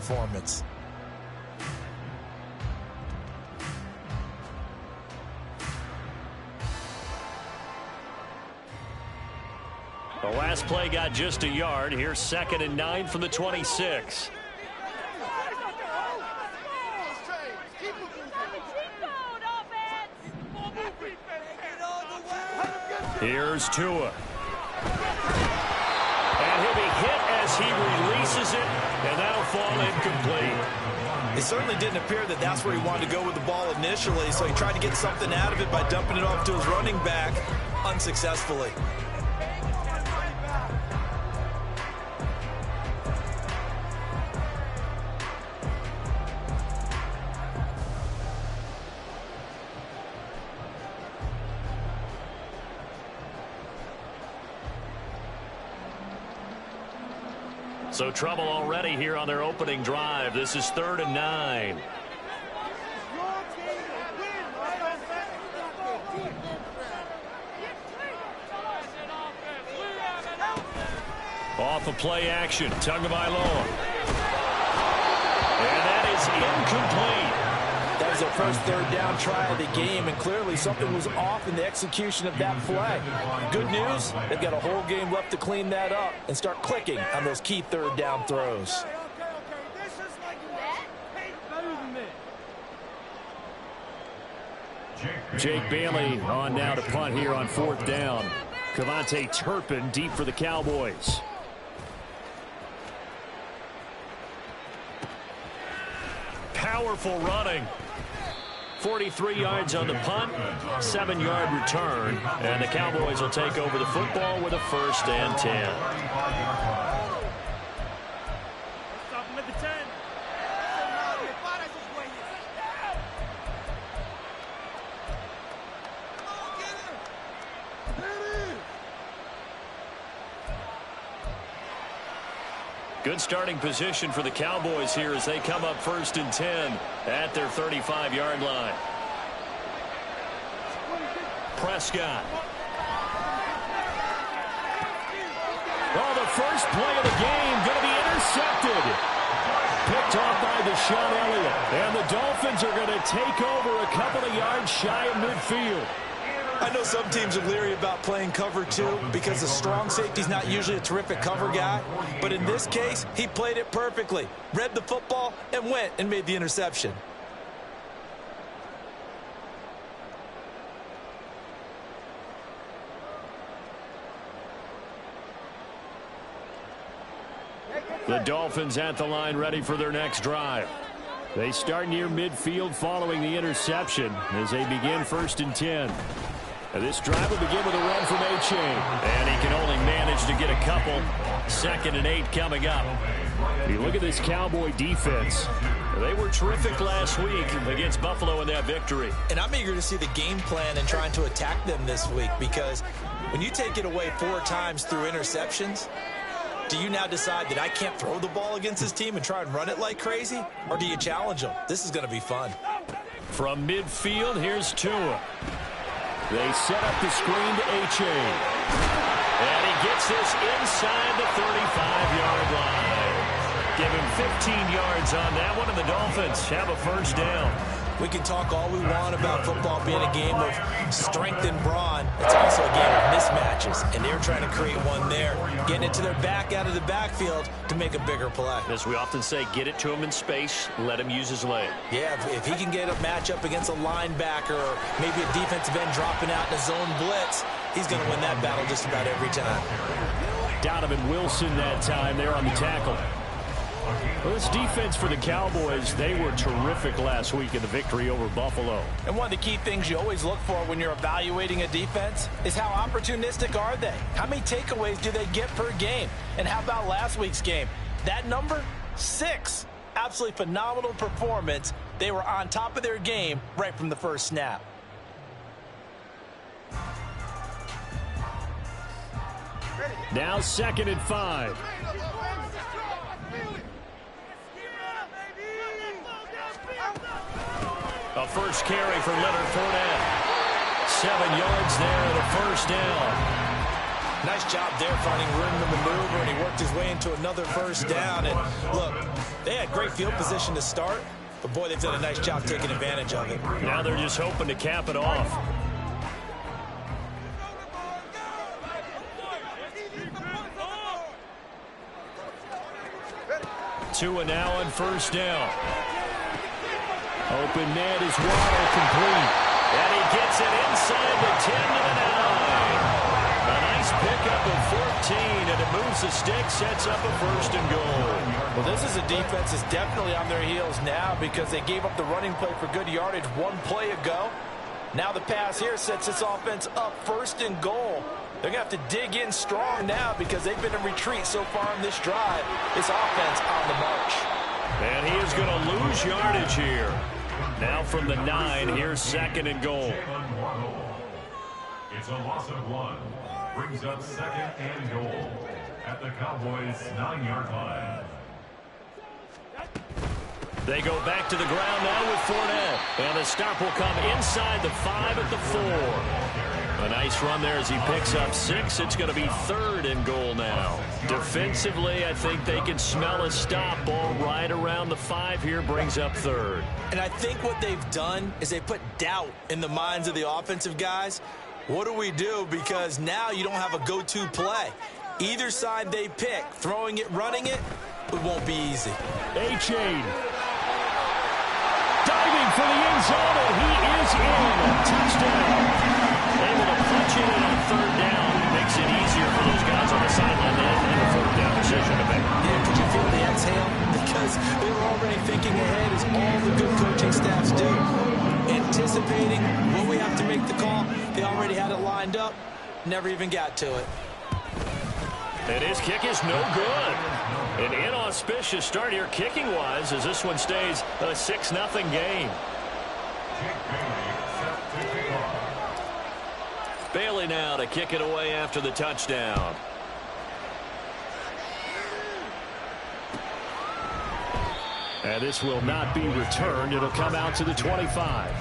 performance. The last play got just a yard. Here's 2nd and 9 from the 26. Here's Tua. And he'll be hit as he releases it, and that'll fall incomplete. It certainly didn't appear that that's where he wanted to go with the ball initially, so he tried to get something out of it by dumping it off to his running back unsuccessfully. So trouble already here on their opening drive. This is 3rd and 9. Off of play action. Tagovailoa. And that is incomplete. That was their first 3rd down try of the game, and clearly something was off in the execution of that play. Good news, they've got a whole game left to clean that up and start clicking on those key 3rd down throws. Jake Bailey on now to punt here on 4th down. Cavante Turpin deep for the Cowboys. Powerful running. 43 yards on the punt, 7-yard return, and the Cowboys will take over the football with a 1st and 10. Good starting position for the Cowboys here as they come up 1st and 10 at their 35-yard line. Prescott. Oh, the first play of the game going to be intercepted. Picked off by Deshaun Elliott. And the Dolphins are going to take over a couple of yards shy of midfield. I know some teams are leery about playing cover 2 because the strong safety's not usually a terrific cover guy. But in this case, he played it perfectly. Read the football and went and made the interception. The Dolphins at the line ready for their next drive. They start near midfield following the interception as they begin 1st and 10. And this drive will begin with a run from A-Chain. And he can only manage to get a couple. 2nd and 8 coming up. You look at this Cowboy defense. They were terrific last week against Buffalo in that victory. And I'm eager to see the game plan and trying to attack them this week, because when you take it away 4 times through interceptions, do you now decide that I can't throw the ball against this team and try and run it like crazy? Or do you challenge them? This is going to be fun. From midfield, here's Tua. They set up the screen to A-Chain. And he gets this inside the 35-yard line. Give him 15 yards on that one, and the Dolphins have a 1st down. We can talk all we want about football being a game of strength and brawn. It's also a game of mismatches, and they're trying to create one there, getting it to their back out of the backfield to make a bigger play. As we often say, get it to him in space, let him use his leg. Yeah, if he can get a matchup against a linebacker or maybe a defensive end dropping out in a zone blitz, he's going to win that battle just about every time. Donovan Wilson that time there on the tackle. Well, this defense for the Cowboys, they were terrific last week in the victory over Buffalo. And one of the key things you always look for when you're evaluating a defense is how opportunistic are they? How many takeaways do they get per game? And how about last week's game? That number, 6. Absolutely phenomenal performance. They were on top of their game right from the first snap. Now 2nd and 5. A first carry for Leonard Fournette. 7 yards there and a 1st down. Nice job there finding room to maneuver, and he worked his way into another first down. And look, they had great field position to start, but boy, they've done a nice job taking advantage of it. Now they're just hoping to cap it off. 2 now on first down. Open net is Waddle complete. And he gets it inside the 10 to the 9. A nice pickup of 14, and it moves the stick, sets up a first and goal. Well, this is a defense that's definitely on their heels now because they gave up the running play for good yardage one play ago. Now the pass here sets this offense up first and goal. They're going to have to dig in strong now because they've been in retreat so far in this drive. This offense on the march. And he is going to lose yardage here. Now from the 9, here's second and goal. It's a loss of 1. Brings up second and goal at the Cowboys' 9-yard line. They go back to the ground now with Fournette. And the stop will come inside the 5 at the 4. A nice run there as he picks up 6. It's going to be third and goal now. Defensively, I think they can smell a stop. Ball right around the 5 here, brings up third. And I think what they've done is they put doubt in the minds of the offensive guys. What do we do? Because now you don't have a go-to play. Either side they pick, throwing it, running it, it won't be easy. A-Chain. Diving for the end zone, and he is in. Touchdown. Able to punch it in on third down. Makes it easier for those guys on the sideline and a fourth down decision to make. Yeah, could you feel the exhale? Because they were already thinking ahead, as all the good coaching staffs do. Anticipating when we have to make the call. They already had it lined up. Never even got to it. And his kick is no good. An inauspicious start here kicking-wise as this one stays a 6-0 game. Bailey now to kick it away after the touchdown. And this will not be returned. It'll come out to the 25.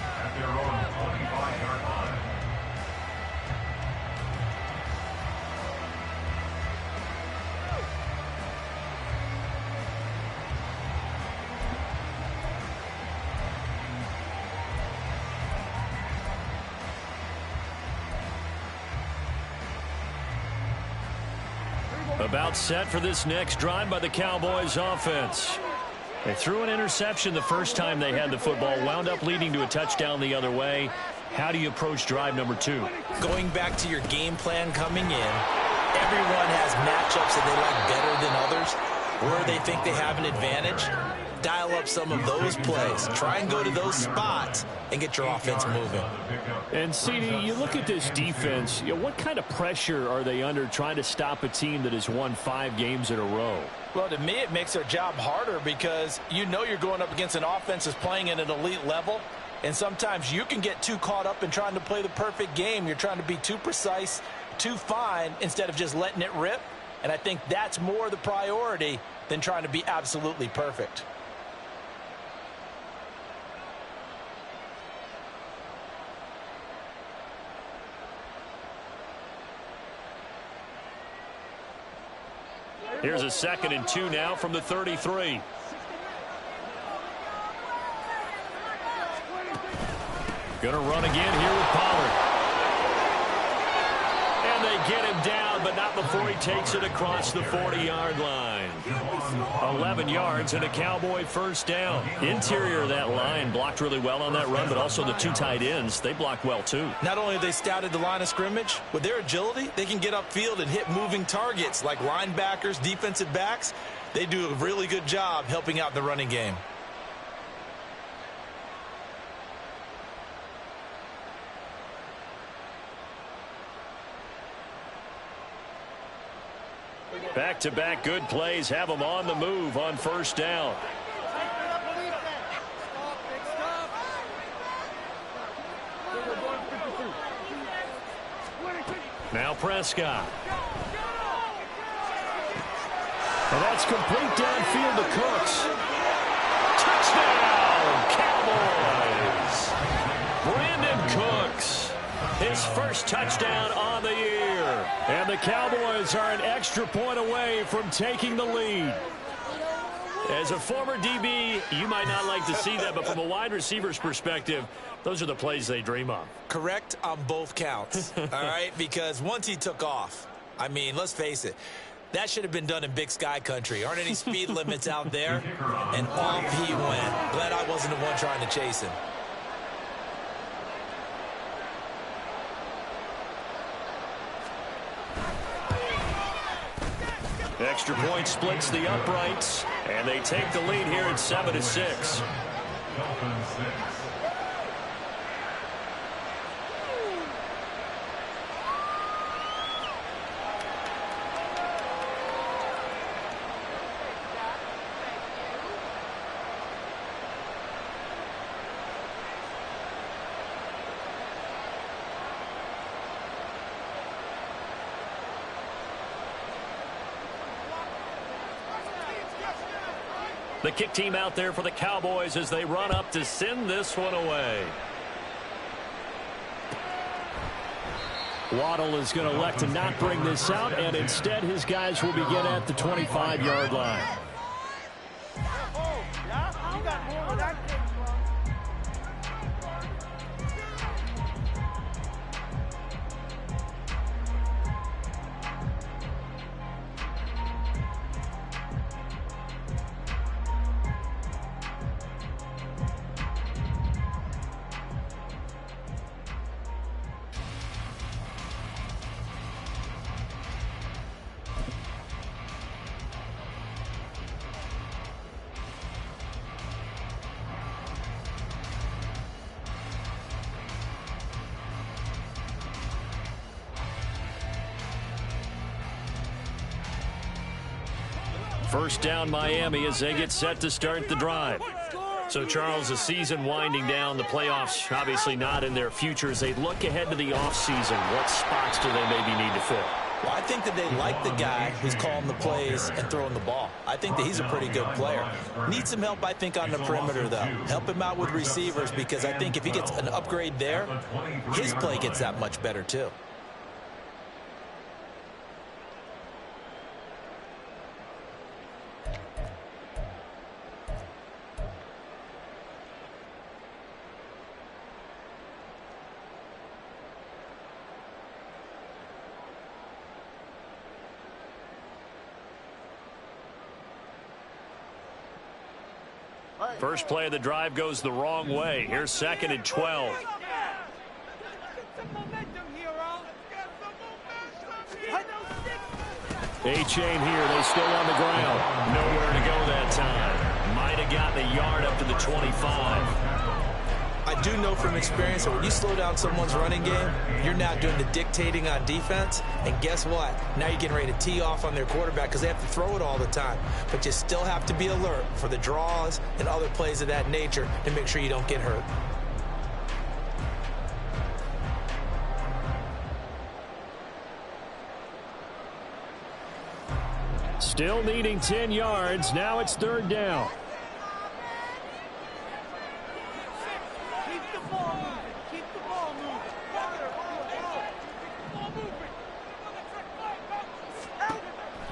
About set for this next drive by the Cowboys offense. They threw an interception the first time they had the football, wound up leading to a touchdown the other way. How do you approach drive number 2? Going back to your game plan coming in, everyone has matchups that they like better than others, where they think they have an advantage. Dial up some of those plays. Try and go to those spots and get your offense moving. And, CD, you look at this defense, what kind of pressure are they under trying to stop a team that has won 5 games in a row? Well, to me, it makes their job harder because you know you're going up against an offense that's playing at an elite level, and sometimes you can get too caught up in trying to play the perfect game. You're trying to be too precise, too fine, instead of just letting it rip. And I think that's more the priority than trying to be absolutely perfect. Here's a 2nd and 2 now from the 33. Gonna run again here with Pollard. And they get him down, but not before he takes it across the 40-yard line. 11 yards and a Cowboy first down. Interior of that line blocked really well on that run, but also the 2 tight ends, they blocked well too. Not only have they scouted the line of scrimmage, with their agility, they can get upfield and hit moving targets like linebackers, defensive backs. They do a really good job helping out the running game. Back-to-back good plays have them on the move on first down. Now Prescott. And that's complete downfield to Cooks. Touchdown, Cowboys. Brandon Cooks. His first touchdown on the year. And the Cowboys are an extra point away from taking the lead. As a former DB, you might not like to see that, but from a wide receiver's perspective, those are the plays they dream of. Correct on both counts, all right? Because once he took off, I mean, let's face it, that should have been done in Big Sky country. Aren't any speed limits out there? And off he went. Glad I wasn't the one trying to chase him. Extra point splits the uprights, and they take the lead here at 7-6. Dolphins 6. The kick team out there for the Cowboys as they run up to send this one away. Waddle is going to elect to not bring this out, and instead his guys will begin at the 25-yard line. First down Miami as they get set to start the drive. So, Charles, the season winding down, the playoffs obviously not in their future. As they look ahead to the offseason, what spots do they maybe need to fill? Well, I think that they like the guy who's calling the plays and throwing the ball. I think that he's a pretty good player. Needs some help, I think, on the perimeter, though. Help him out with receivers, because I think if he gets an upgrade there, his play gets that much better, too. First play of the drive goes the wrong way. Here's 2nd and 12. A-chain here. They stay on the ground. Nowhere to go that time. Might have gotten a yard up to the 25. I do know from experience that when you slow down someone's running game, you're now doing the dictating on defense. And guess what? Now you're getting ready to tee off on their quarterback because they have to throw it all the time. But you still have to be alert for the draws and other plays of that nature to make sure you don't get hurt. Still needing 10 yards. Now it's 3rd down.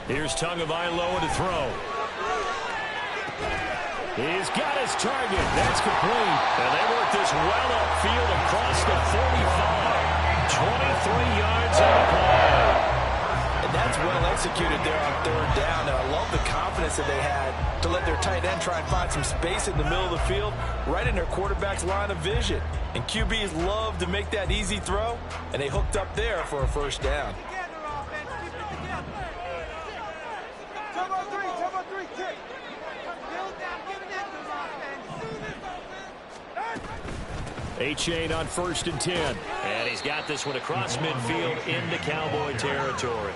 Here's Tagovailoa to throw. He's got his target. That's complete. And they work this well upfield across the 45. 23 yards on the play. And that's well executed there on 3rd down. And I love the confidence that they had to let their tight end try and find some space in the middle of the field, right in their quarterback's line of vision. And QBs love to make that easy throw, and they hooked up there for a 1st down. A-chain on 1st and 10. And he's got this one across midfield into Cowboy territory.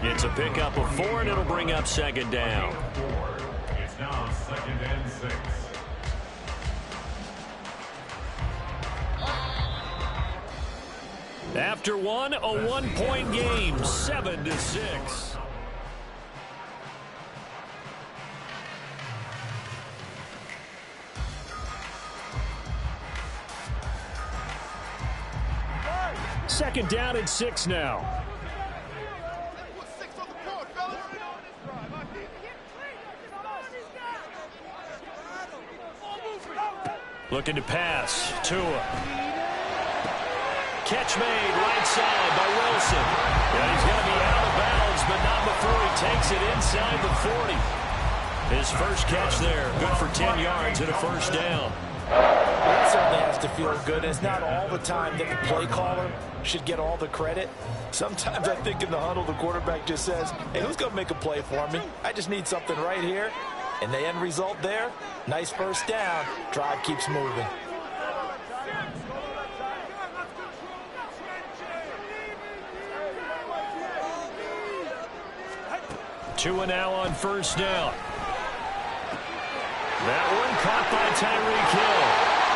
It's a pickup of 4, and it'll bring up 2nd down. It's now 2nd and 6. After one, a 1-point game, 7-6. Second down and 6 now. Looking to pass. Tua. Catch made right side by Wilson. Yeah, he's going to be out of bounds, but not before he takes it inside the 40. His first catch there, good for 10 yards and a first down. That certainly has to feel good. It's not all the time that the play caller should get all the credit. Sometimes I think in the huddle, the quarterback just says, hey, who's going to make a play for me? I just need something right here. And the end result there, nice first down. Drive keeps moving. Tua now on first down. That one caught by Tyreek Hill.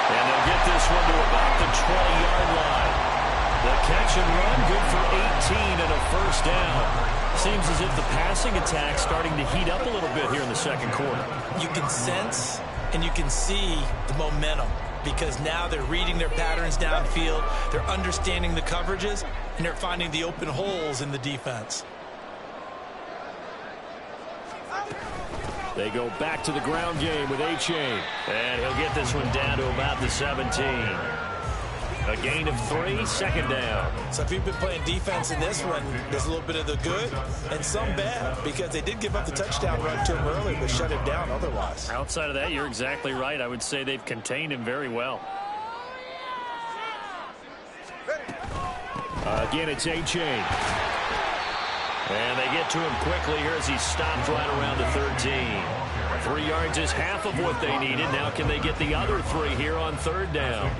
And they'll get this one to about the 20-yard line. The catch and run, good for 18 and a first down. Seems as if the passing attack's starting to heat up a little bit here in the second quarter. You can sense and you can see the momentum because now they're reading their patterns downfield, they're understanding the coverages, and they're finding the open holes in the defense. They go back to the ground game with A-Chain. And he'll get this one down to about the 17. A gain of 3, second down. So if you've been playing defense in this one, there's a little bit of the good and some bad because they did give up the touchdown run to him early but shut him down otherwise. Outside of that, you're exactly right. I would say they've contained him very well. Again, it's A-Chain. And they get to him quickly here as he stopped right around the 13. 3 yards is half of what they needed. Now can they get the other 3 here on third down?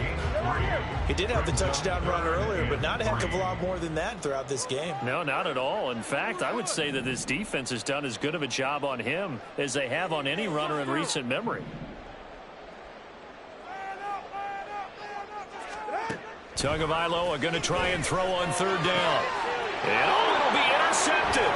He did have the touchdown run earlier, but not a heck of a lot more than that throughout this game. No, not at all. In fact, I would say that this defense has done as good of a job on him as they have on any runner in recent memory. Tagovailoa going to try and throw on third down. And it'll be intercepted.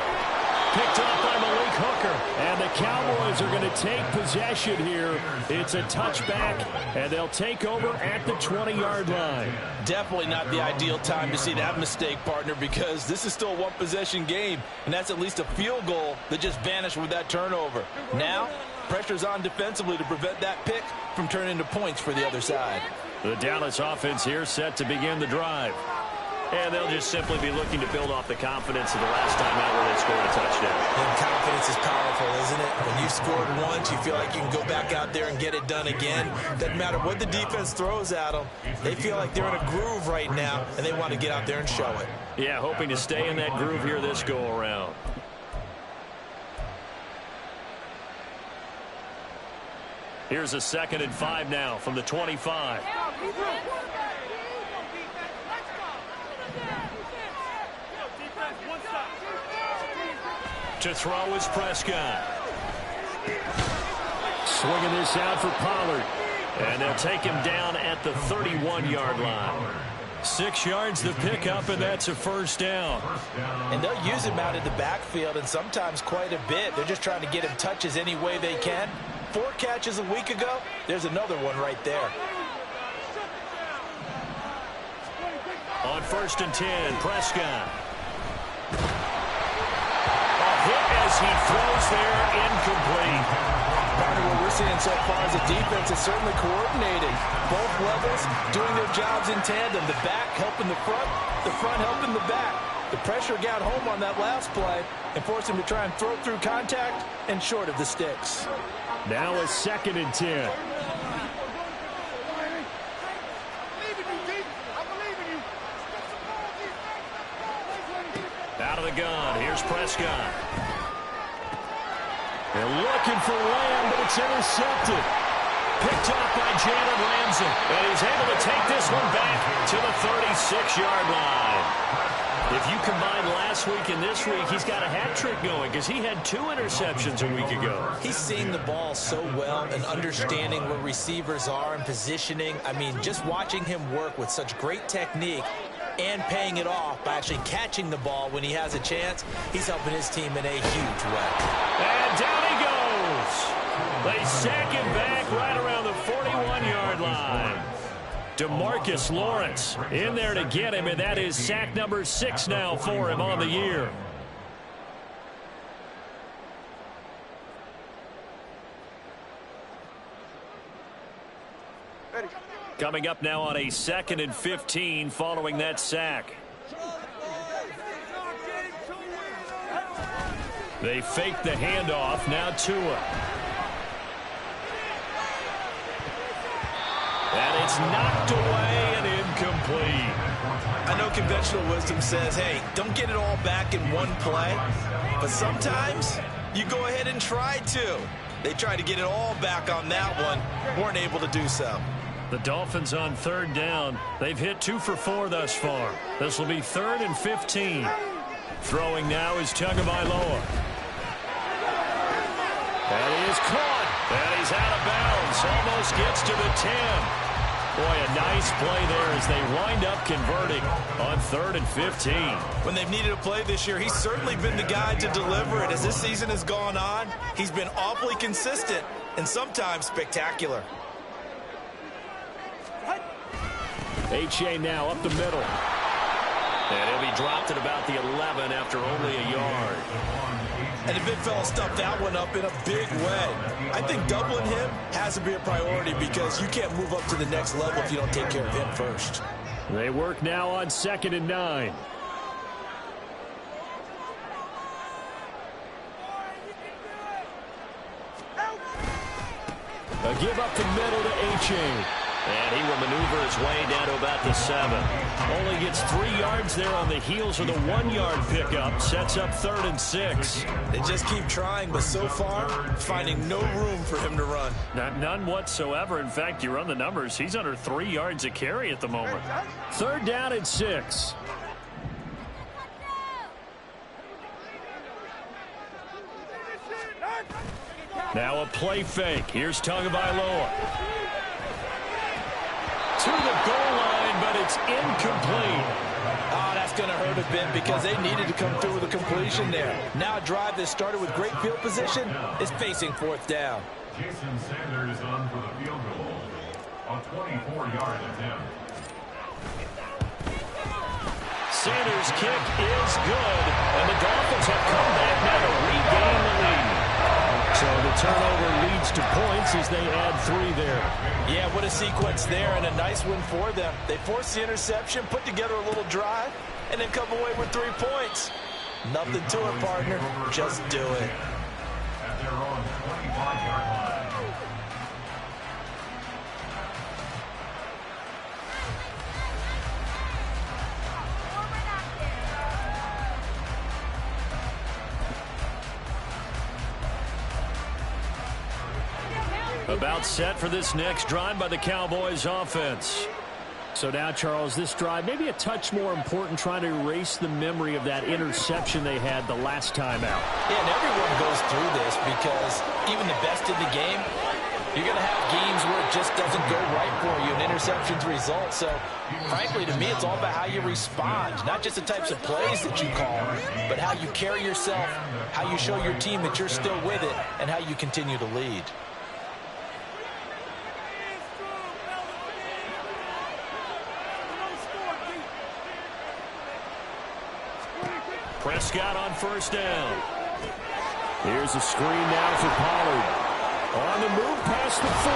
Picked up by Malik Hooker. And the Cowboys are going to take possession here. It's a touchback, and they'll take over at the 20-yard line. Definitely not the ideal time to see that mistake, partner, because this is still a one-possession game, and that's at least a field goal that just vanished with that turnover. Now, pressure's on defensively to prevent that pick from turning into points for the other side. The Dallas offense here set to begin the drive. And they'll just simply be looking to build off the confidence of the last time out where they scored a touchdown. And confidence is powerful, isn't it? When you scored once, you feel like you can go back out there and get it done again. Doesn't matter what the defense throws at them. They feel like they're in a groove right now, and they want to get out there and show it. Yeah, hoping to stay in that groove here this go-around. Here's a 2nd and 5 now from the 25. To throw is Prescott. Swinging this out for Pollard. And they'll take him down at the 31-yard line. 6 yards the pickup, and that's a first down. And they'll use him out in the backfield, and sometimes quite a bit. They're just trying to get him touches any way they can. 4 catches a week ago. There's another one right there. On 1st and 10, Prescott. Hit as he throws there, incomplete. Partner, what we're seeing so far is the defense is certainly coordinated. Both levels doing their jobs in tandem. The back helping the front helping the back. The pressure got home on that last play and forced him to try and throw through contact and short of the sticks. Now a 2nd and 10. Out of the gun, here's Prescott. They're looking for Lamb, but it's intercepted. Picked up by Jalen Ramsey. And he's able to take this one back to the 36-yard line. If you combine last week and this week, he's got a hat trick going because he had 2 interceptions a week ago. He's seeing the ball so well and understanding where receivers are and positioning. I mean, just watching him work with such great technique and paying it off by actually catching the ball when he has a chance, he's helping his team in a huge way. And down he goes. They sack him back right around the 41-yard line. DeMarcus Lawrence in there to get him, and that is sack number 6 now for him on the year. Coming up now on a 2nd and 15 following that sack. They fake the handoff. Now Tua. And it's knocked away and incomplete. I know conventional wisdom says, hey, don't get it all back in one play. But sometimes you go ahead and try to. They tried to get it all back on that one. Weren't able to do so. The Dolphins on 3rd down. They've hit 2 for 4 thus far. This will be 3rd and 15. Throwing now is Tagovailoa. And he is caught. And he's out of bounds. Almost gets to the 10. Boy, a nice play there as they wind up converting on 3rd and 15. When they've needed a play this year, he's certainly been the guy to deliver it. As this season has gone on, he's been awfully consistent and sometimes spectacular. H.A. now up the middle. And he'll be dropped at about the 11 after only a yard. And the big fella stuffed that one up in a big way. I think doubling him has to be a priority because you can't move up to the next level if you don't take care of him first. They work now on 2nd and 9. A give up the middle to H.A. And he will maneuver his way down to about the 7. Only gets 3 yards there on the heels of the 1-yard pickup. Sets up 3rd and 6. They just keep trying, but so far, finding no room for him to run. None whatsoever. In fact, you run the numbers, he's under 3 yards a carry at the moment. 3rd down and 6. Now a play fake. Here's Tagovailoa. To the goal line, but it's incomplete. Oh, that's going to hurt a bit because they needed to come through with a completion there. Now a drive that started with great field position is facing 4th down. Jason Sanders on for the field goal. A 24-yard attempt. Sanders' kick is good, and the Dolphins have come back now to regain the lead. So the turnover leads to points as they add 3 there. Yeah, what a sequence there, and a nice win for them. They forced the interception, put together a little drive, and then come away with 3 points. Nothing to it, partner. Just do it. At their own 25-yard line. About set for this next drive by the Cowboys offense. So now, Charles, this drive maybe a touch more important, trying to erase the memory of that interception they had the last time out. Yeah, and everyone goes through this because even the best in the game, you're going to have games where it just doesn't go right for you and interceptions result. So, frankly, to me, it's all about how you respond, not just the types of plays that you call, but how you carry yourself, how you show your team that you're still with it, and how you continue to lead. Prescott on 1st down. Here's a screen now for Pollard. On the move past the 40.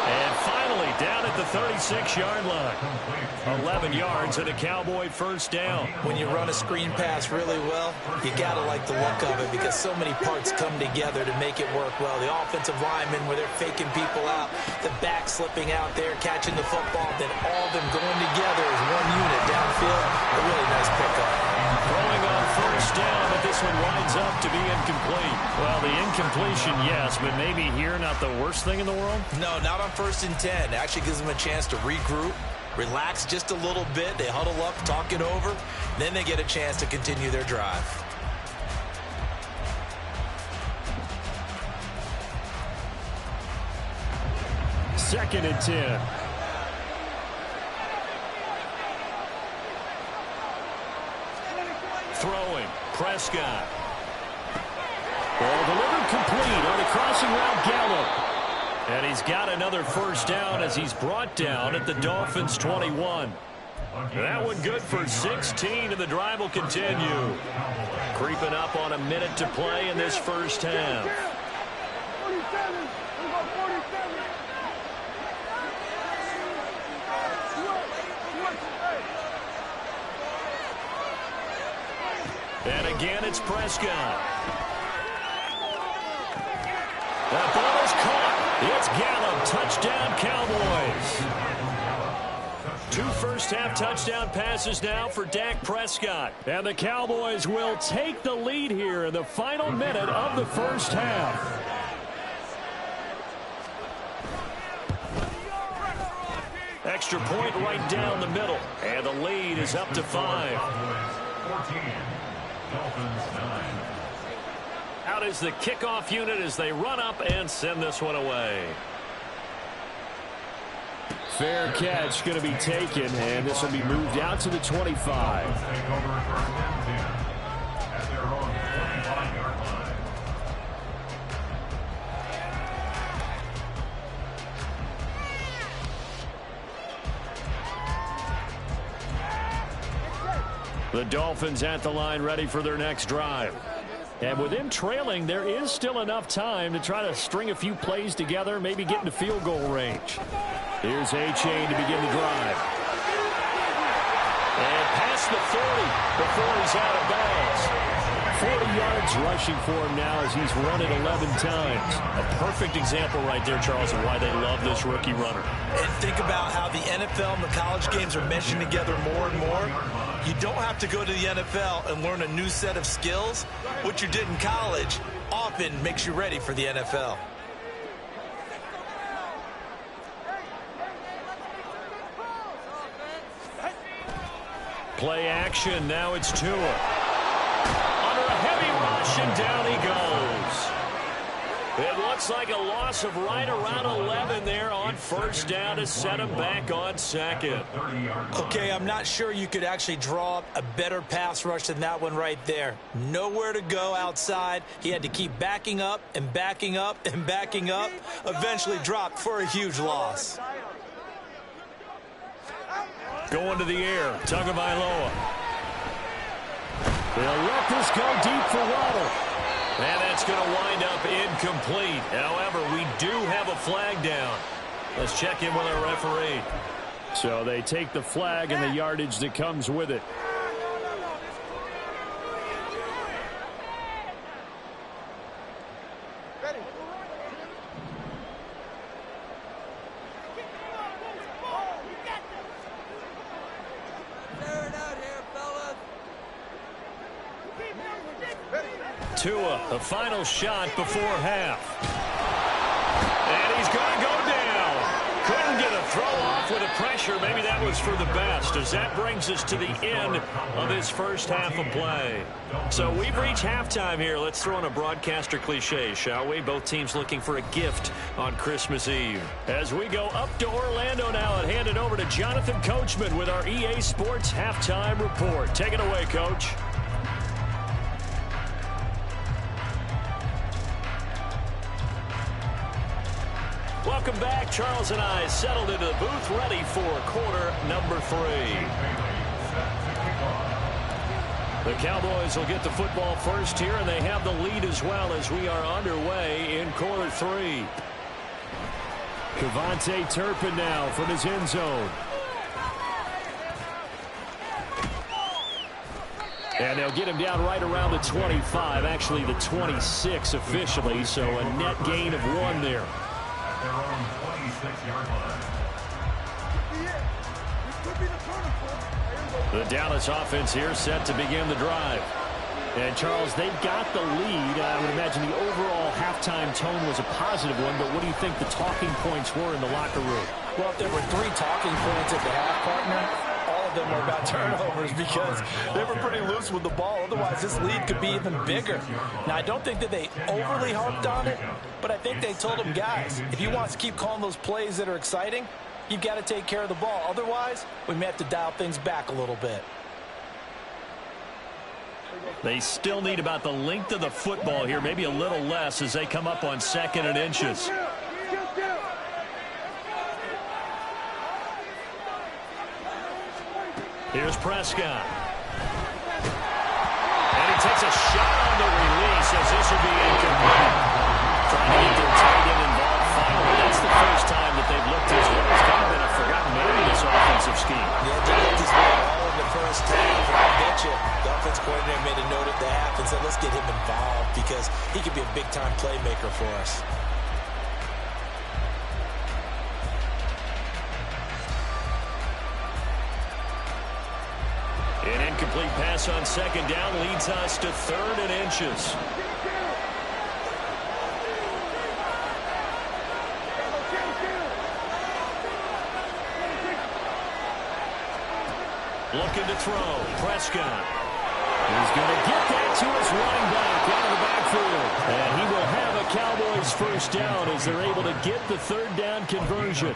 And finally down at the 36-yard line. 11 yards and a Cowboy 1st down. When you run a screen pass really well, you got to like the look of it because so many parts come together to make it work well. The offensive linemen where they're faking people out, the back slipping out there, catching the football, then all of them going together as one unit downfield. A really nice pickup. Throwing on 1st down, but this one winds up to be incomplete. Well, the incompletion, yes, but maybe here not the worst thing in the world? No, not on 1st and 10. It actually gives them a chance to regroup, relax just a little bit. They huddle up, talk it over. Then they get a chance to continue their drive. Second and 10. Throwing, Prescott. Ball delivered complete on a crossing route, Gallup. And he's got another 1st down as he's brought down at the Dolphins' 21. That one good for 16, and the drive will continue. Creeping up on a minute to play in this 1st half. Again, it's Prescott. That ball is caught. It's Gallup. Touchdown, Cowboys. 2 first-half touchdown passes now for Dak Prescott. And the Cowboys will take the lead here in the final minute of the first half. Extra point right down the middle. And the lead is up to 5. 14, Dolphins 9. Out is the kickoff unit as they run up and send this one away. Fair catch going to be taken, and this will be moved out to the 25. Take over first and 10 at their own 25-yard line. The Dolphins at the line ready for their next drive. And with them trailing, there is still enough time to try to string a few plays together, maybe get into field goal range. Here's A-Chain to begin the drive. And past the 30 before he's out of bounds. 40 yards rushing for him now as he's run it 11 times. A perfect example right there, Charles, of why they love this rookie runner. And think about how the NFL and the college games are meshing together more and more. You don't have to go to the NFL and learn a new set of skills. What you did in college often makes you ready for the NFL. Play action. Now it's Tua. Under a heavy rush, and down he goes. It looks like a loss of right around 11 there on first down to set him back on second. Okay, I'm not sure you could actually draw up a better pass rush than that one right there. Nowhere to go outside. He had to keep backing up and backing up and backing up. Eventually dropped for a huge loss. Going to the air, Tagovailoa. They'll let this go deep for Waddle. And that's going to wind up incomplete. However, we do have a flag down. Let's check in with our referee. So they take the flag and the yardage that comes with it. Tua, the final shot before half. And he's going to go down. Couldn't get a throw off with the pressure. Maybe that was for the best, as that brings us to the end of this first half of play. So we've reached halftime here. Let's throw in a broadcaster cliche, shall we? Both teams looking for a gift on Christmas Eve. As we go up to Orlando now and hand it over to Jonathan Coachman with our EA Sports Halftime Report. Take it away, Coach. Welcome back. Charles and I settled into the booth ready for quarter number 3. The Cowboys will get the football first here, and they have the lead as well as we are underway in quarter 3. Kevontae Turpin now from his end zone. And they'll get him down right around the 25, actually the 26 officially, so a net gain of 1 there. Their own 26-yard line. The Dallas offense here set to begin the drive. And, Charles, they've got the lead. I would imagine the overall halftime tone was a positive one, but what do you think the talking points were in the locker room? Well, if there were 3 talking points at the half, partner, all of them were about turnovers because they were pretty loose with the ball. Otherwise, this lead could be even bigger. Now, I don't think that they overly harped on it, but I think they told them, guys, if you want us to keep calling those plays that are exciting, you've got to take care of the ball. Otherwise, we may have to dial things back a little bit. They still need about the length of the football here, maybe a little less as they come up on 2nd and inches. Here's Prescott. And he takes a shot on the release as this will be incomplete. Trying to get their tight end involved finally. That's the first time that they've looked as well. It's kind of been a forgotten man in this offensive scheme. Yeah, they looked as well all in the first half. And I bet you the offense coordinator made a note at the half he could be a big-time playmaker for us. An incomplete pass on second down leads us to 3rd and inches. Looking to throw. Prescott. He's going to get that to his running back out of the backfield. And he will have a Cowboys first down as they're able to get the 3rd down conversion.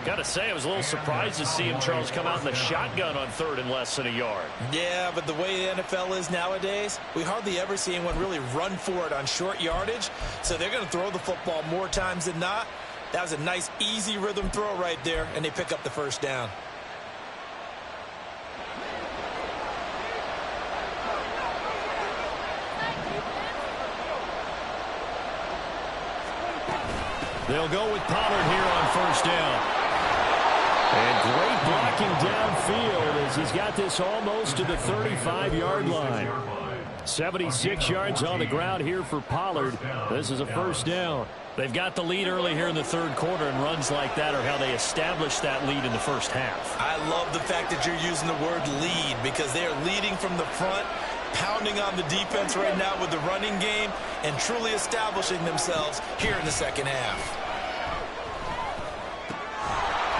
Got to say, I was a little surprised to see him, Charles, come out in the shotgun on 3rd and less than a yard. Yeah, but the way the NFL is nowadays, we hardly ever see anyone really run for it on short yardage. So they're going to throw the football more times than not. That was a nice, easy rhythm throw right there, and they pick up the first down. They'll go with Pollard here on first down. And great blocking downfield as he's got this almost to the 35-yard line. 76 yards on the ground here for Pollard. This is a first down. They've got the lead early here in the 3rd quarter, and runs like that are how they establish that lead in the first half. I love the fact that you're using the word lead because they are leading from the front, pounding on the defense right now with the running game, and truly establishing themselves here in the second half.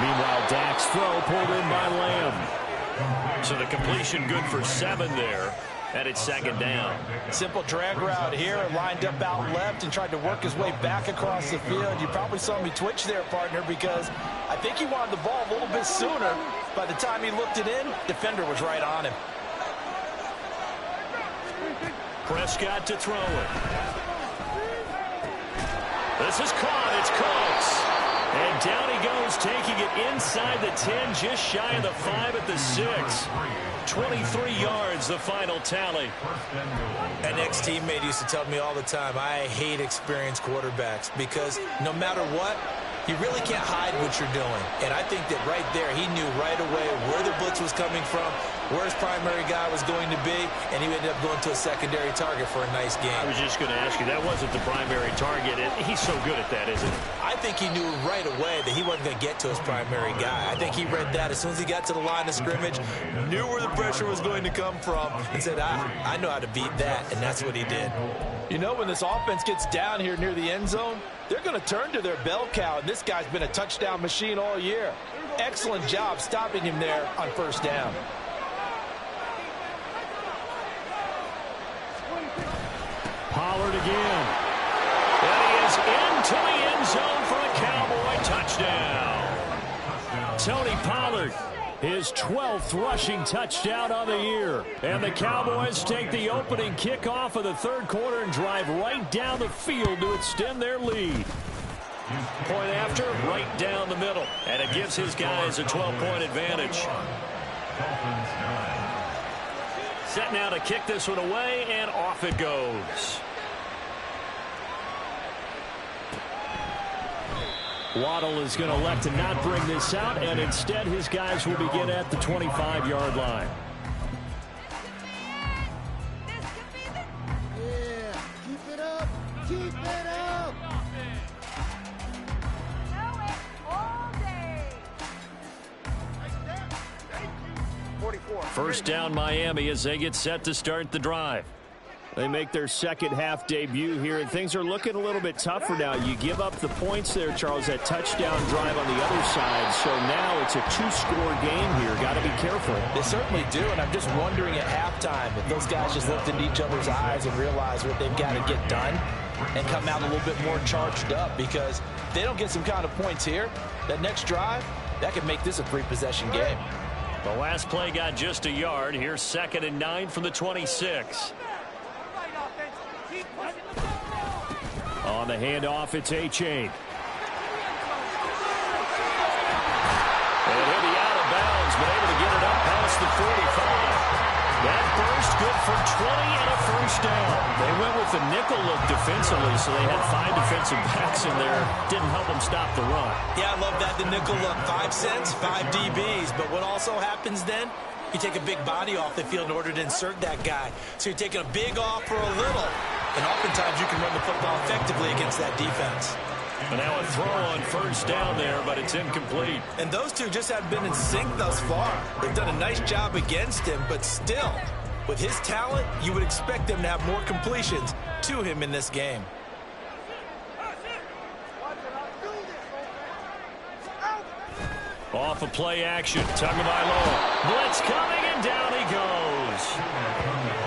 Meanwhile, Dak's throw pulled in by Lamb. So the completion good for 7 there. And it's second down. Simple drag route here, lined up out left and tried to work his way back across the field. You probably saw me twitch there, partner, because I think he wanted the ball a little bit sooner. By the time he looked it in, defender was right on him. Prescott to throw it. This is caught. It's Cooks. And down he goes, taking it inside the 10, just shy of the 5 at the 6. 23 yards, the final tally. An ex-teammate used to tell me all the time, I hate experienced quarterbacks because no matter what, you really can't hide what you're doing. And I think that right there, he knew right away where the blitz was coming from, where his primary guy was going to be, and he ended up going to a secondary target for a nice game. I was just going to ask you, that wasn't the primary target. He's so good at that, isn't he? I think he knew right away that he wasn't going to get to his primary guy. I think he read that as soon as he got to the line of scrimmage, knew where the pressure was going to come from, and said, I know how to beat that, and that's what he did. You know, when this offense gets down here near the end zone, they're going to turn to their bell cow, and this guy's been a touchdown machine all year. Excellent job stopping him there on first down. Pollard again. And he is into the end zone for a Cowboy touchdown. Tony Pollard, his 12th rushing touchdown on the year. And the Cowboys take the opening kickoff of the 3rd quarter and drive right down the field to extend their lead. Point after, right down the middle. And it gives his guys a 12-point advantage. Set now to kick this one away, and off it goes. Waddle is going to elect to not bring this out, and instead his guys will begin at the 25-yard line. Yeah, keep it up, keep it up. First down Miami as they get set to start the drive. They make their second half debut here, and things are looking a little bit tougher now. You give up the points there, Charles, that touchdown drive on the other side. So now it's a 2-score game here. Got to be careful. They certainly do, and I'm just wondering at halftime if those guys just looked into each other's eyes and realized what they've got to get done and come out a little bit more charged up, because if they don't get some kind of points here, that next drive, that could make this a 3-possession game. The last play got just a yard. Here's 2nd and 9 from the 26. On the handoff, it's A-Chain. And he'll be out of bounds, but able to get it up past the 45. That burst good for 20 and a first down. They went with the nickel look defensively, so they had 5 defensive backs in there. Didn't help them stop the run. Yeah, I love that, the nickel look. 5 cents, 5 DBs. But what also happens then, you take a big body off the field in order to insert that guy. So you're taking a big off for a little. And oftentimes you can run the football effectively against that defense. And now a throw on first down there, but it's incomplete. And those two just haven't been in sync thus far. They've done a nice job against him, but still, with his talent, you would expect them to have more completions to him in this game. Off a play action. Tagovailoa. Blitz coming, and down he goes.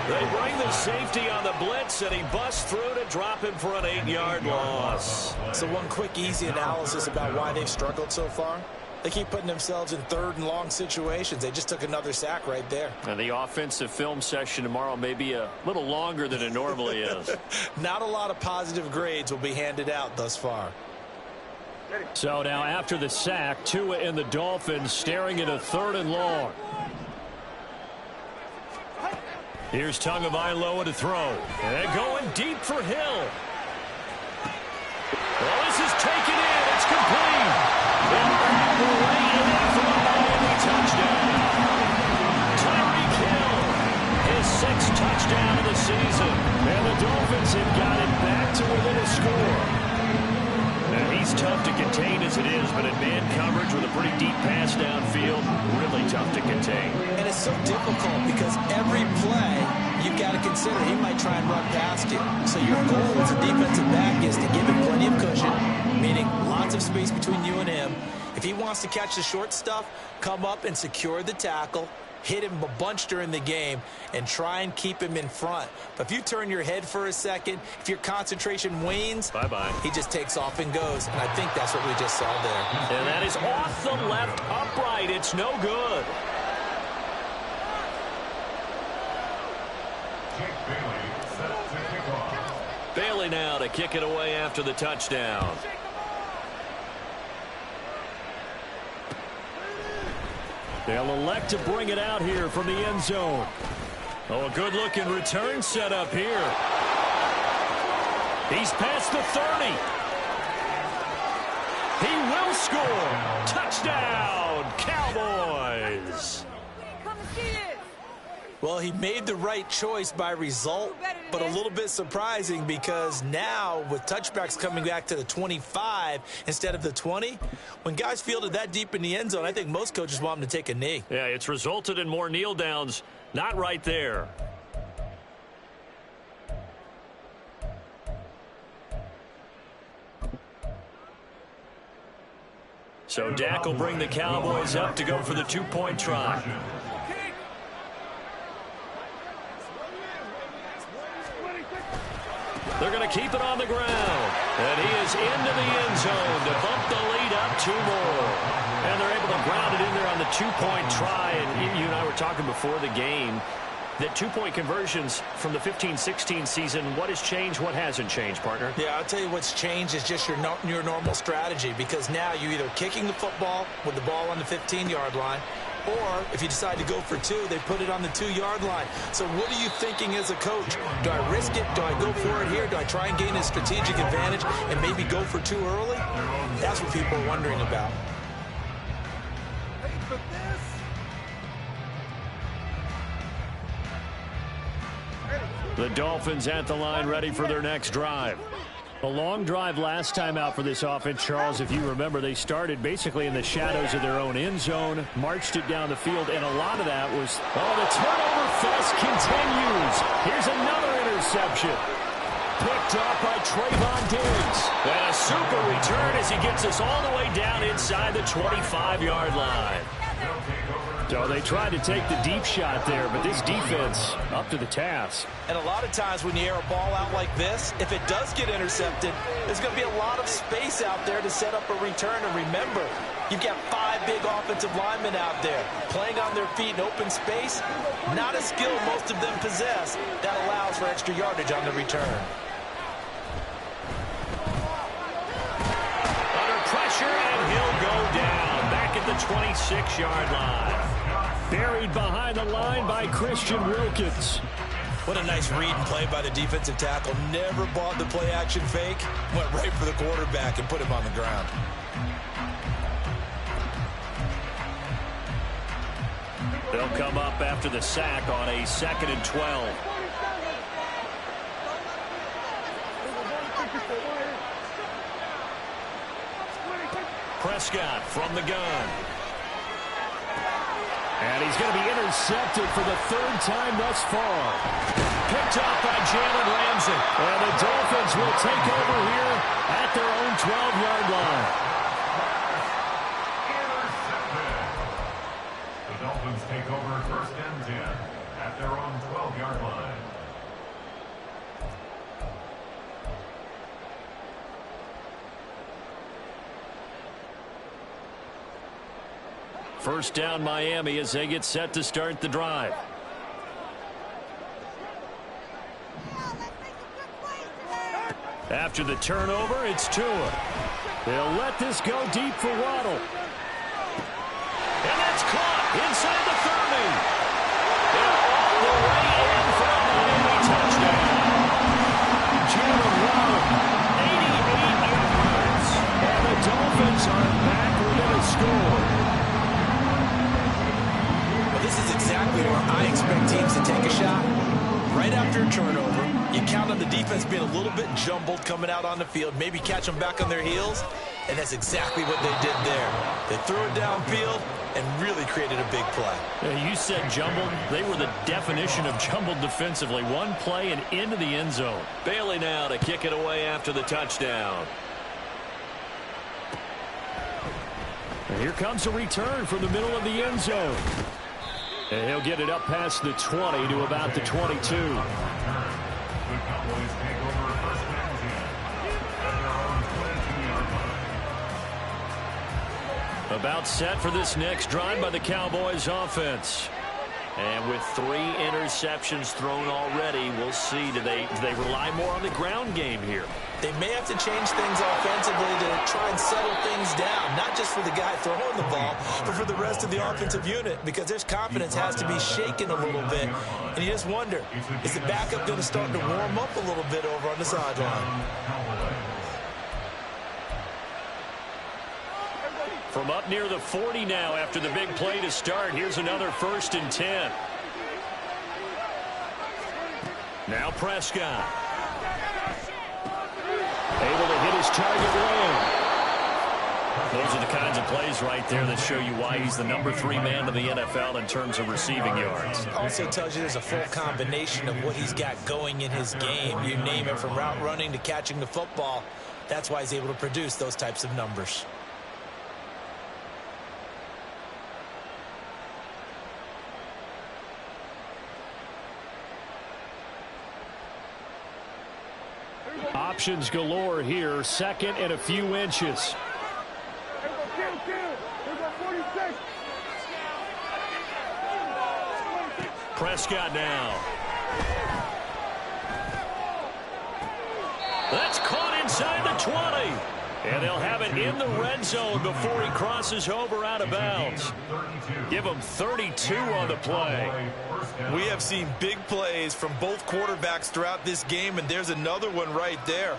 They bring the safety on the blitz, and he busts through to drop him for an 8-yard loss. So one quick, easy analysis about why they've struggled so far. They keep putting themselves in third and long situations. They just took another sack right there. And the offensive film session tomorrow may be a little longer than it normally is. Not a lot of positive grades will be handed out thus far. So now after the sack, Tua and the Dolphins staring at a 3rd and long. Here's Tagovailoa to throw. And going deep for Hill. Well, this is taken in. It's complete. And that will lay it in for a Miami touchdown. Tyreek Hill, his 6th touchdown of the season. And the Dolphins have got it back to within a score. And he's tough to contain as it is, but in man coverage with a pretty deep pass downfield, really tough to contain. And it's so difficult because every play you've got to consider he might try and run past you. So your goal as a defensive back is to give him plenty of cushion, meaning lots of space between you and him. If he wants to catch the short stuff, come up and secure the tackle, hit him a bunch during the game, and try and keep him in front. But if you turn your head for a second, if your concentration wanes, bye-bye. He just takes off and goes. And I think that's what we just saw there. And that is off the left upright. It's no good. Bailey now to kick it away after the touchdown. They'll elect to bring it out here from the end zone. Oh, a good-looking return set up here. He's past the 30. He will score. Touchdown, Cowboys. Well, he made the right choice by result, but a little bit surprising because now with touchbacks coming back to the 25 instead of the 20, when guys fielded that deep in the end zone, I think most coaches want them to take a knee. Yeah, it's resulted in more kneel downs. Not right there. So Dak will bring the Cowboys up to go for the 2-point try. They're going to keep it on the ground. And he is into the end zone to bump the lead up 2 more. And they're able to ground it in there on the 2-point try. And you and I were talking before the game that 2-point conversions from the 15-16 season, what has changed, what hasn't changed, partner? Yeah, I'll tell you what's changed is just your normal strategy, because now you're either kicking the football with the ball on the 15-yard line, or if you decide to go for 2, they put it on the 2-yard line. So what are you thinking as a coach? Do I risk it? Do I go for it here? Do I try and gain a strategic advantage and maybe go for 2 early? That's what people are wondering about. The Dolphins at the line ready for their next drive. A long drive last time out for this offense, Charles. If you remember, they started basically in the shadows of their own end zone, marched it down the field, and a lot of that was, the turnover fest continues. Here's another interception. Picked up by Trayvon Diggs. And a super return as he gets us all the way down inside the 25-yard line. So they tried to take the deep shot there, but this defense up to the task. And a lot of times when you air a ball out like this, if it does get intercepted, there's going to be a lot of space out there to set up a return. And remember, you've got 5 big offensive linemen out there playing on their feet in open space. Not a skill most of them possess that allows for extra yardage on the return. Under pressure, and he'll go down back at the 26-yard line. Buried behind the line by Christian Wilkins. What a nice read and play by the defensive tackle. Never bought the play-action fake. Went right for the quarterback and put him on the ground. They'll come up after the sack on a 2nd and 12. Prescott from the gun. And he's going to be intercepted for the third time thus far. Picked off by Jalen Ramsey. And the Dolphins will take over here at their own 12-yard line. The Dolphins take over first and 10 at their own 12-yard line. First down Miami as they get set to start the drive. After the turnover, it's Tua. They'll let this go deep for Waddle. And that's caught inside the 30. They're all the way in for a Miami touchdown. Jalen Waddle, 88 yards. And the Dolphins are back within a score. This is exactly where I expect teams to take a shot. Right after a turnover, you count on the defense being a little bit jumbled coming out on the field, maybe catch them back on their heels, and that's exactly what they did there. They threw it downfield and really created a big play. Yeah, you said jumbled. They were the definition of jumbled defensively. One play and into the end zone. Bailey now to kick it away after the touchdown. And here comes a return from the middle of the end zone. And he'll get it up past the 20 to about the 22. The Cowboys take over first and 10 at their own 22-yard line. About set for this next drive by the Cowboys offense. And with 3 interceptions thrown already, we'll see. Do they rely more on the ground game here? They may have to change things offensively to try and settle things down, not just for the guy throwing the ball, but for the rest of the offensive unit, because their confidence has to be shaken a little bit. And you just wonder, is the backup going to start to warm up a little bit over on the sideline? From up near the 40 now after the big play to start. Here's another 1st and 10. Now Prescott. Able to hit his target long. Those are the kinds of plays right there that show you why he's the number 3 man in the NFL in terms of receiving yards. Also tells you there's a full combination of what he's got going in his game. You name it, from route running to catching the football. That's why he's able to produce those types of numbers. Options galore here. 2nd and a few inches. Prescott now. That's caught inside the 20. And they'll have it in the red zone before he crosses over out of bounds. Give him 32 on the play. We have seen big plays from both quarterbacks throughout this game, and there's another one right there.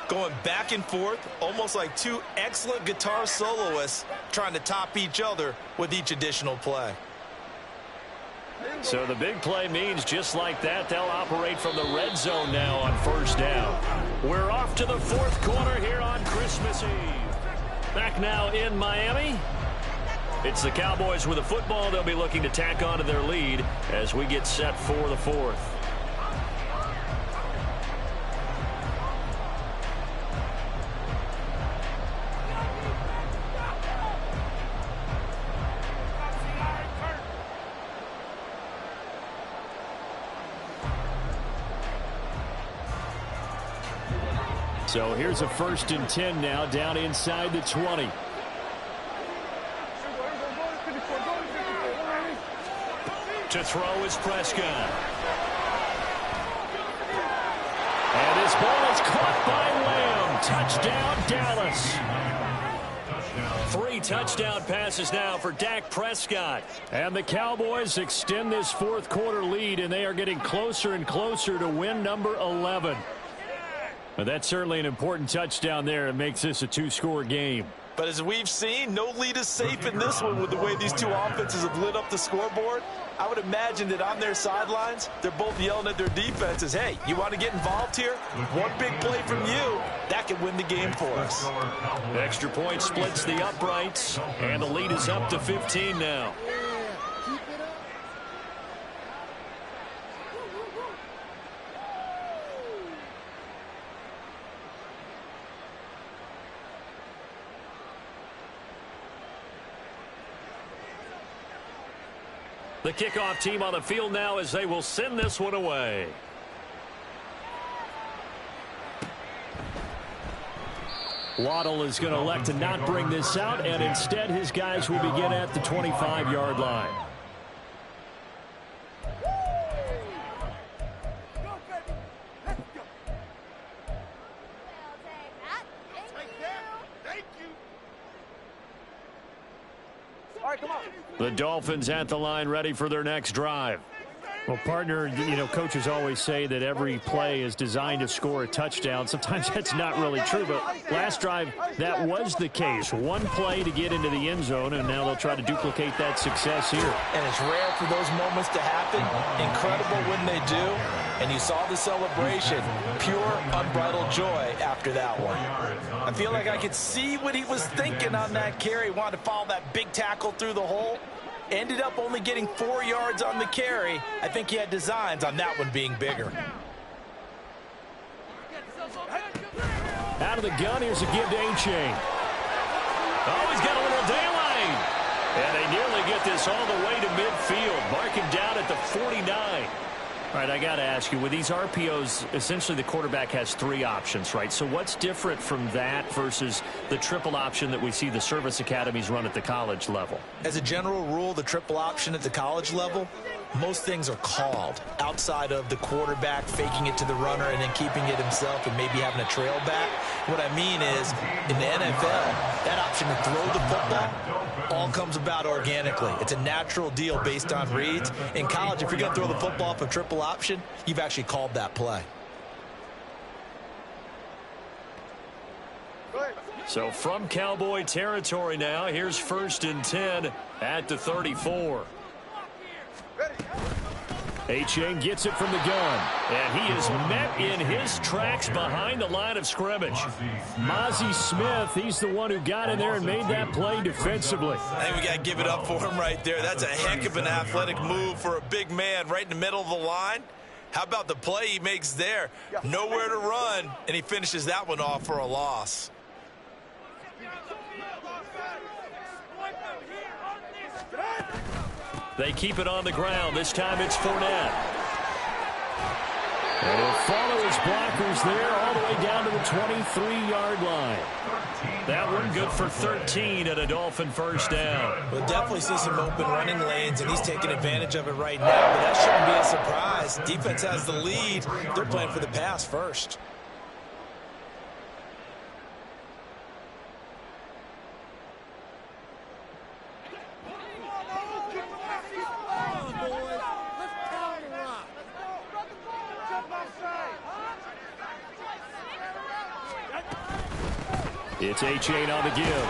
Going back and forth, almost like 2 excellent guitar soloists trying to top each other with each additional play. So the big play means just like that, they'll operate from the red zone now on 1st down. We're off to the 4th quarter here on Christmas Eve. Back now in Miami. It's the Cowboys with the football. They'll be looking to tack on to their lead as we get set for the 4th. So here's a 1st and 10 now down inside the 20. To throw is Prescott. And his ball is caught by Lamb. Touchdown, Dallas. 3 touchdown passes now for Dak Prescott. And the Cowboys extend this 4th quarter lead, and they are getting closer and closer to win number 11. But that's certainly an important touchdown there. It makes this a 2-score game. But as we've seen, no lead is safe in this one with the way these two offenses have lit up the scoreboard. I would imagine that on their sidelines, they're both yelling at their defenses, hey, you want to get involved here? One big play from you, that could win the game for us. Extra point splits the uprights, and the lead is up to 15 now. The kickoff team on the field now as they will send this one away. Waddle is going to elect to not bring this out, and instead his guys will begin at the 25-yard line. The Dolphins at the line ready for their next drive. Well, partner, you know, coaches always say that every play is designed to score a touchdown. Sometimes that's not really true, but last drive, that was the case. One play to get into the end zone, and now they'll try to duplicate that success here. And it's rare for those moments to happen. Incredible when they do. And you saw the celebration. Pure, unbridled joy after that one. I feel like I could see what he was thinking on that carry. Wanted to follow that big tackle through the hole. Ended up only getting 4 yards on the carry. I think he had designs on that one being bigger. Out of the gun, here's a give to A-Chain. Oh, he's got a little daylight. And they nearly get this all the way to midfield. Mark him down at the 49. All right, I got to ask you, with these RPOs, essentially the quarterback has 3 options, right? So what's different from that versus the triple option that we see the service academies run at the college level? As a general rule, the triple option at the college level, most things are called outside of the quarterback faking it to the runner and then keeping it himself and maybe having a trail back. What I mean is, in the NFL, that option to throw the football all comes about organically. It's a natural deal based on reads. In college, if you're going to throw the football off a triple option, you've actually called that play. So from Cowboy territory now, here's 1st and 10 at the 34. A-Chain gets it from the gun, and he is met in his tracks behind the line of scrimmage. Mozzie Smith, he's the one who got in there and made that play defensively. I think we got to give it up for him right there. That's a heck of an athletic move for a big man right in the middle of the line. How about the play he makes there? Nowhere to run, and he finishes that one off for a loss. They keep it on the ground. This time it's Fournette. And he'll follow his blockers there all the way down to the 23-yard line. That one good for 13 and a Dolphin first down. We'll definitely see some open running lanes, and he's taking advantage of it right now, but that shouldn't be a surprise. Defense has the lead. They're playing for the pass first. It's A-Chain on the give.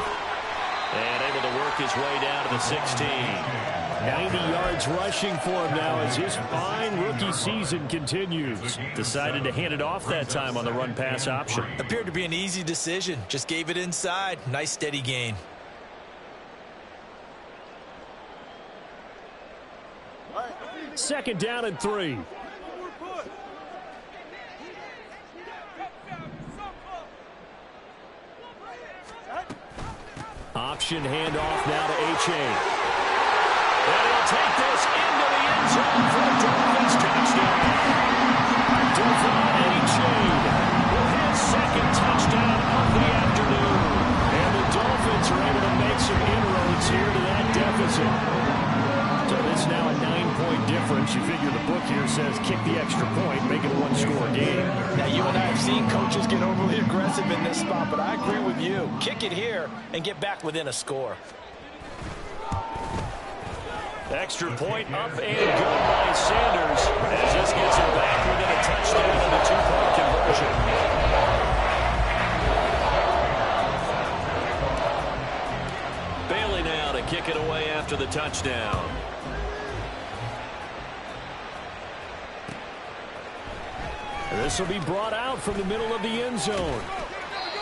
And able to work his way down to the 16. 90 yards rushing for him now as his fine rookie season continues. Decided to hand it off that time on the run-pass option. Appeared to be an easy decision. Just gave it inside. Nice steady gain. Second down and 3. Option handoff now to A-Chain. And he'll take this into the end zone for a Dolphins touchdown. Tffl A-Chain with his second touchdown of the afternoon. And the Dolphins are able to make some inroads here to that deficit. So it's now a 9-point difference. You figure the book here says kick the extra point, make it a one-score game. Now, you and I have seen coaches get overly aggressive in this spot, but I agree with you. Kick it here and get back within a score. Extra point up and good by Sanders as this gets him back within a touchdown and a 2-point conversion. Bailey now to kick it away after the touchdown. This will be brought out from the middle of the end zone.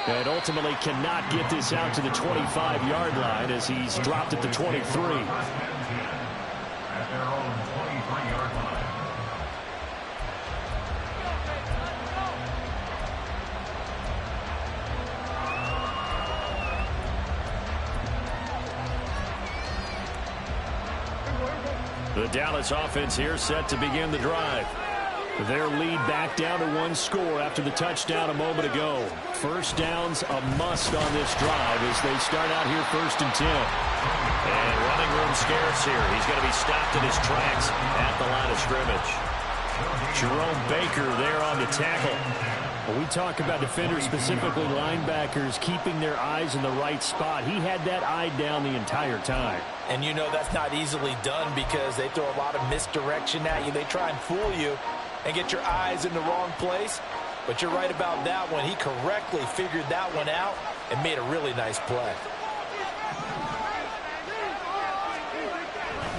And ultimately cannot get this out to the 25-yard line as he's dropped at the 23. At their own 23-yard line. The Dallas offense here set to begin the drive. Their lead back down to one score after the touchdown a moment ago. First down's a must on this drive as they start out here 1st and 10. And running room scarce here. He's going to be stopped in his tracks at the line of scrimmage. Jerome Baker there on the tackle. When we talk about defenders, specifically linebackers, keeping their eyes in the right spot, he had that eye down the entire time. And you know that's not easily done because they throw a lot of misdirection at you. They try and fool you and get your eyes in the wrong place. But you're right about that one. He correctly figured that one out and made a really nice play.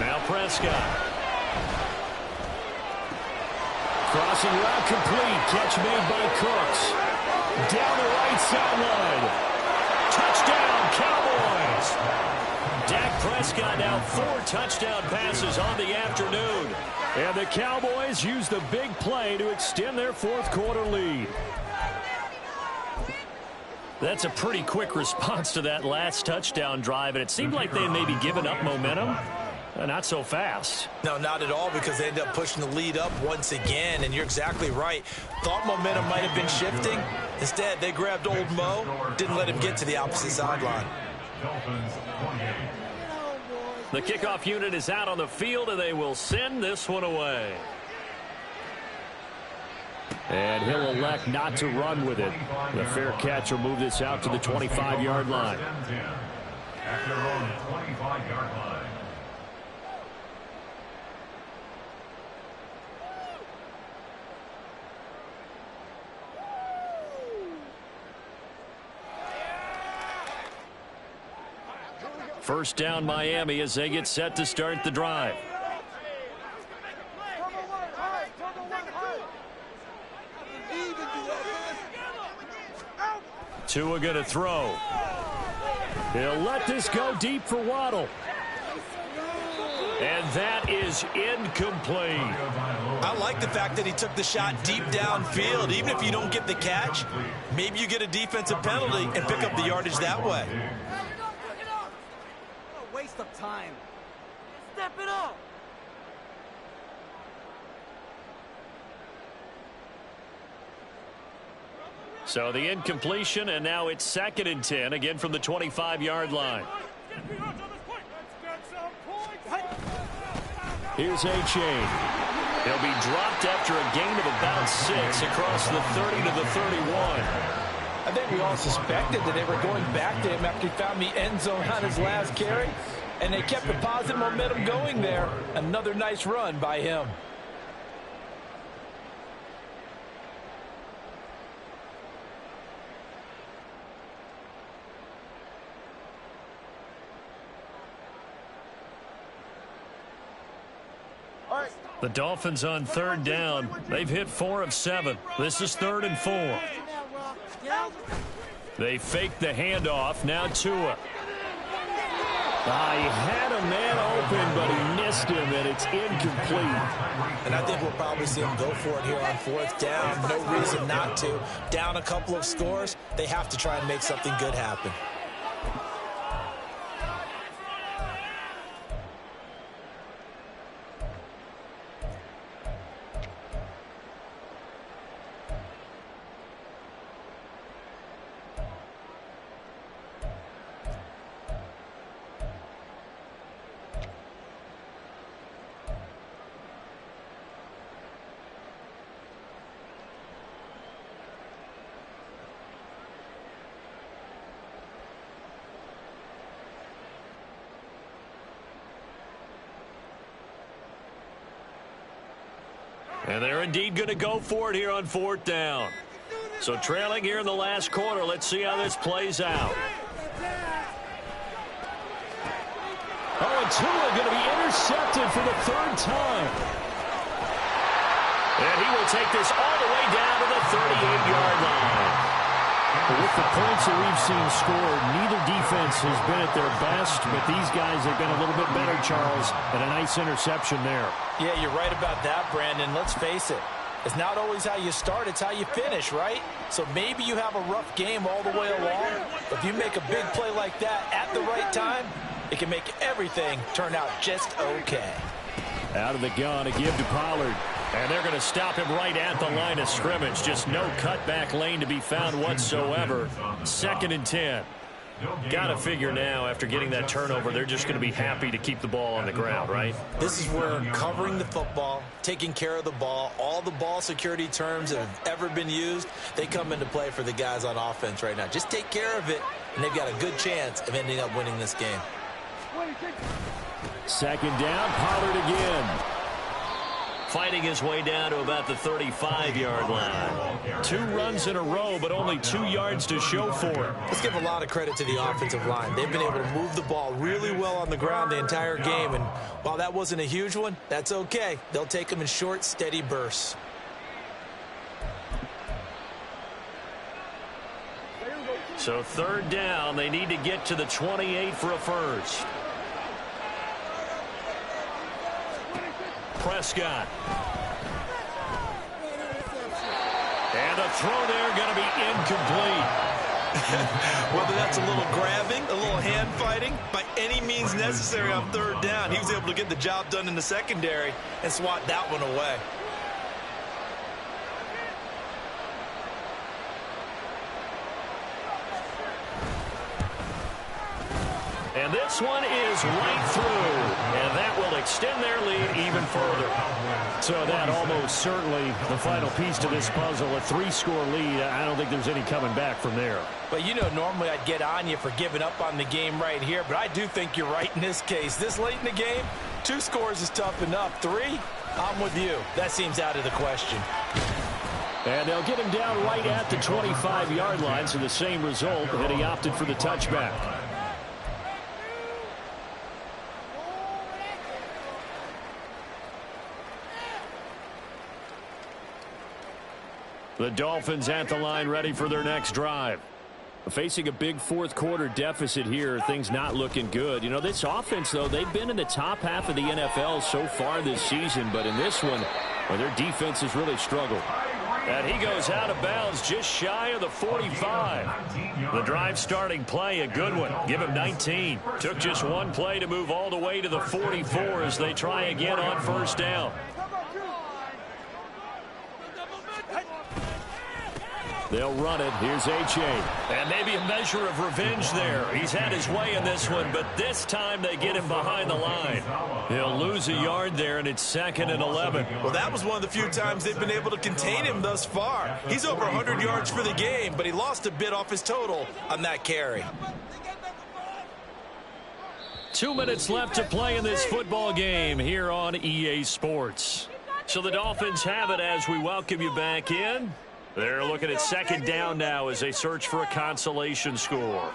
Now Prescott. Crossing route complete. Catch made by Cooks. Down the right sideline. Touchdown, Cowboys. Dak Prescott now 4 touchdown passes on the afternoon. And the Cowboys use the big play to extend their 4th quarter lead. That's a pretty quick response to that last touchdown drive, and it seemed like they had maybe given up momentum. Not so fast. No, not at all, because they ended up pushing the lead up once again, and you're exactly right. Thought momentum might have been shifting. Instead, they grabbed old Mo, didn't let him get to the opposite sideline. Dolphins 28. The kickoff unit is out on the field, and they will send this one away. And he'll elect not to run with it. The fair catch will move this out to the 25-yard line. At their own 25-yard line. First down Miami as they get set to start the drive. Tua going to throw. He'll let this go deep for Waddle. And that is incomplete. I like the fact that he took the shot deep downfield. Even if you don't get the catch, maybe you get a defensive penalty and pick up the yardage that way. Waste of time. Step it up. So the incompletion, and now it's 2nd and 10, again from the 25-yard line. Here's A-Chain. He'll be dropped after a gain of about 6 across the 30 to the 31. I think we all suspected that they were going back to him after he found the end zone on his last carry, and they kept the positive momentum going there. Another nice run by him. The Dolphins on 3rd down. They've hit 4 of 7. This is 3rd and 4. They fake the handoff. Now Tua. He had a man open, but he missed him, and it's incomplete. And I think we'll probably see him go for it here on 4th down. No reason not to. Down a couple of scores, they have to try and make something good happen. And they're indeed going to go for it here on 4th down. So trailing here in the last quarter. Let's see how this plays out. Tua going to be intercepted for the third time. And he will take this all the way down to the 38-yard line. With the points that we've seen scored, neither defense has been at their best, but these guys have been a little bit better, Charles, and a nice interception there. Yeah, you're right about that, Brandon. Let's face it. It's not always how you start, it's how you finish, right? So maybe you have a rough game all the way along, but if you make a big play like that at the right time, it can make everything turn out just okay. Out of the gun, a give to Pollard. And they're going to stop him right at the line of scrimmage. Just no cutback lane to be found whatsoever. 2nd and 10. Got to figure now, after getting that turnover, they're just going to be happy to keep the ball on the ground, right? This is where covering the football, taking care of the ball, all the ball security terms that have ever been used, they come into play for the guys on offense right now. Just take care of it, and they've got a good chance of ending up winning this game. 2nd down, Pollard again. Fighting his way down to about the 35-yard line. 2 runs in a row, but only 2 yards to show for it. Let's give a lot of credit to the offensive line. They've been able to move the ball really well on the ground the entire game, and while that wasn't a huge one, that's okay. They'll take them in short, steady bursts. So 3rd down, they need to get to the 28 for a first. Prescott. And a throw there going to be incomplete. Whether that's a little grabbing, a little hand fighting, by any means necessary on 3rd down, he was able to get the job done in the secondary and swat that one away. And this one is right through. And that will extend their lead even further. So that almost certainly the final piece to this puzzle, a 3-score lead. I don't think there's any coming back from there. But, you know, normally I'd get on you for giving up on the game right here, but I do think you're right in this case. This late in the game, 2 scores is tough enough. 3, I'm with you. That seems out of the question. And they'll get him down right at the 25-yard line, so the same result, and he opted for the touchback. The Dolphins at the line ready for their next drive. Facing a big 4th quarter deficit here, things not looking good. You know, this offense, though, they've been in the top half of the NFL so far this season, but in this one, well, their defense has really struggled. And he goes out of bounds just shy of the 45. The drive starting play, a good one. Give him 19. Took just 1 play to move all the way to the 44 as they try again on 1st down. They'll run it. Here's H.A. And maybe a measure of revenge there. He's had his way in this one, but this time they get him behind the line. He'll lose a yard there, and it's 2nd and 11. Well, that was one of the few times they've been able to contain him thus far. He's over 100 yards for the game, but he lost a bit off his total on that carry. 2 minutes left to play in this football game here on EA Sports. So the Dolphins have it as we welcome you back in. They're looking at 2nd down now as they search for a consolation score.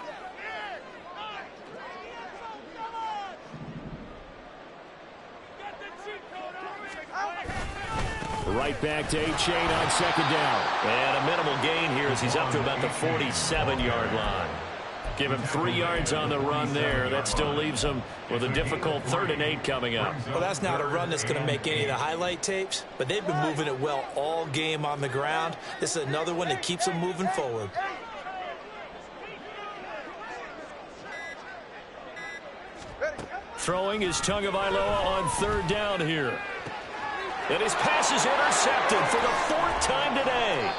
Right back to H.A. on 2nd down. And a minimal gain here as he's up to about the 47-yard line. Give him 3 yards on the run there. That still leaves him with a difficult 3rd and 8 coming up. Well, that's not a run that's going to make any of the highlight tapes, but they've been moving it well all game on the ground. This is another one that keeps them moving forward. Throwing is Tagovailoa on 3rd down here. And his pass is intercepted for the 4th time today.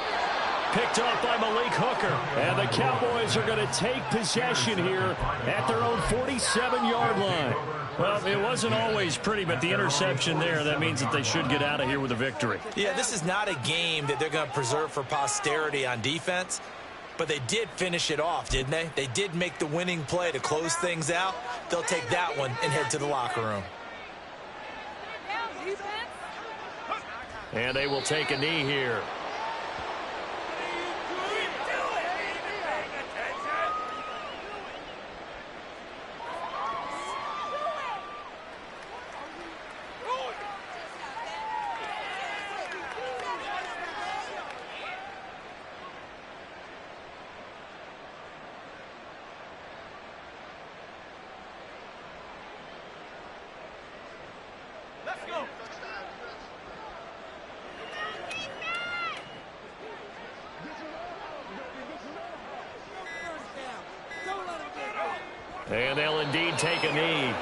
Picked off by Malik Hooker. And the Cowboys are going to take possession here at their own 47-yard line. Well, it wasn't always pretty, but the interception there, that means that they should get out of here with a victory. Yeah, this is not a game that they're going to preserve for posterity on defense, but they did finish it off, didn't they? They did make the winning play to close things out. They'll take that one and head to the locker room. And they will take a knee here. And they'll indeed take a knee.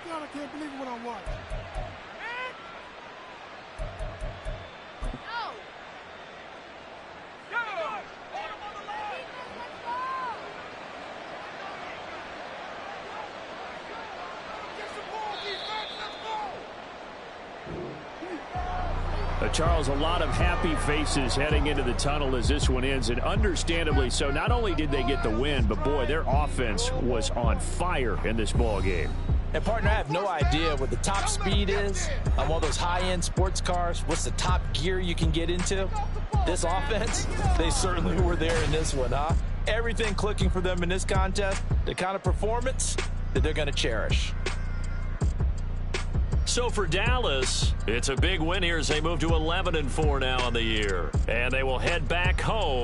I can't believe what I'm watching. Charles, a lot of happy faces heading into the tunnel as this one ends, and understandably so. Not only did they get the win, but boy, their offense was on fire in this ball game. And partner, I have no idea what the top speed is on one of those high-end sports cars. What's the top gear you can get into? This offense, they certainly were there in this one, huh? Everything clicking for them in this contest, the kind of performance that they're going to cherish. So for Dallas, it's a big win here as they move to 11-4 now on the year. And they will head back home